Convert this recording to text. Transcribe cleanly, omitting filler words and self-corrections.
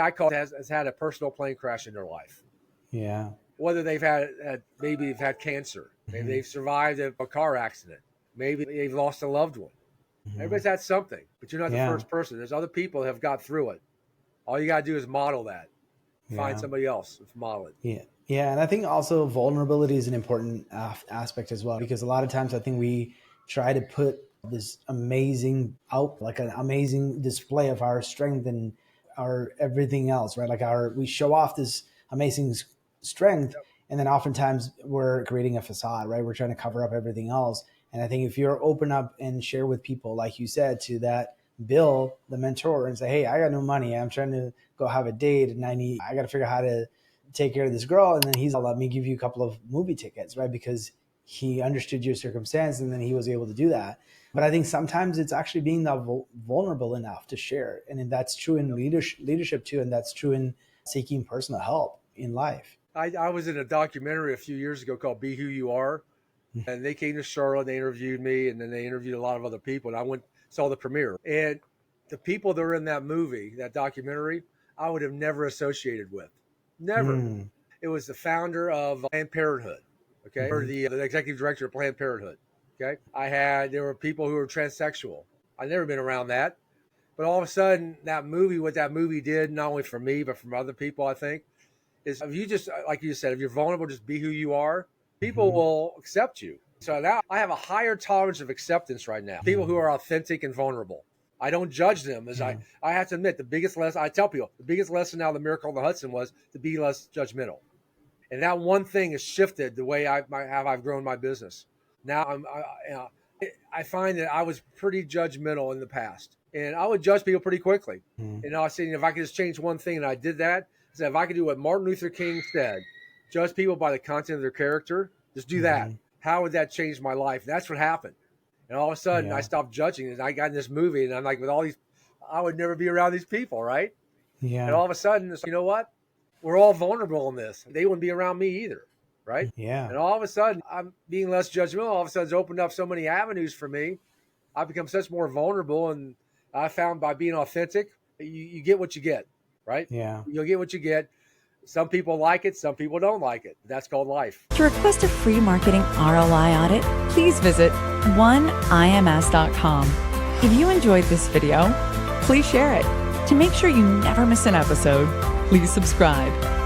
I call it has had a personal plane crash in their life. Yeah. Whether maybe they've had cancer, maybe they've survived a car accident, maybe they've lost a loved one. Everybody's had something, but you're not the first person. There's other people that have got through it. All you got to do is model that. Find somebody else to model it. Yeah. Yeah. And I think also vulnerability is an important aspect as well, because a lot of times I think we try to put this amazing like an amazing display of our strength and our everything else, right? Like we show off this amazing strength. And then oftentimes we're creating a facade, right? We're trying to cover up everything else. And I think if you're open up and share with people, like you said, to that Bill, the mentor, and say, hey, I got no money. I'm trying to go have a date and I got to figure out how to take care of this girl. And then he's like, let me give you a couple of movie tickets, right? Because he understood your circumstance and then he was able to do that. But I think sometimes it's actually being that vulnerable enough to share. And that's true in leadership too. And that's true in seeking personal help in life. I was in a documentary a few years ago called Be Who You Are. And they came to Charlotte, they interviewed me, and then they interviewed a lot of other people. And I saw the premiere. And the people that were in that movie, that documentary, I would have never associated with. Never. It was the founder of Planned Parenthood, okay? Or the executive director of Planned Parenthood, okay? There were people who were transsexual. I've never been around that. But all of a sudden, what that movie did, not only for me, but from other people, I think, is if you just, like you said, if you're vulnerable, just be who you are, people will accept you. So now I have a higher tolerance of acceptance right now. People who are authentic and vulnerable. I don't judge them. I have to admit, the biggest lesson, I tell people, the biggest lesson out of the Miracle on the Hudson was to be less judgmental. And that one thing has shifted the way I've grown my business. Now I find that I was pretty judgmental in the past. And I would judge people pretty quickly. And I was saying, if I could just change one thing, and I did that, is if I could do what Martin Luther King said, judge people by the content of their character, just do that. How would that change my life? And that's what happened. And all of a sudden, I stopped judging. And I got in this movie, and I'm like, with all these, I would never be around these people, right? Yeah. And all of a sudden, it's like, you know what? We're all vulnerable in this. They wouldn't be around me either, right? Yeah. And all of a sudden, I'm being less judgmental. All of a sudden, it's opened up so many avenues for me. I've become such more vulnerable. And I found by being authentic, you get what you get, right? Yeah. You'll get what you get. Some people like it, some people don't like it. That's called life. To request a free marketing ROI audit, please visit oneims.com. If you enjoyed this video, please share it. To make sure you never miss an episode, please subscribe.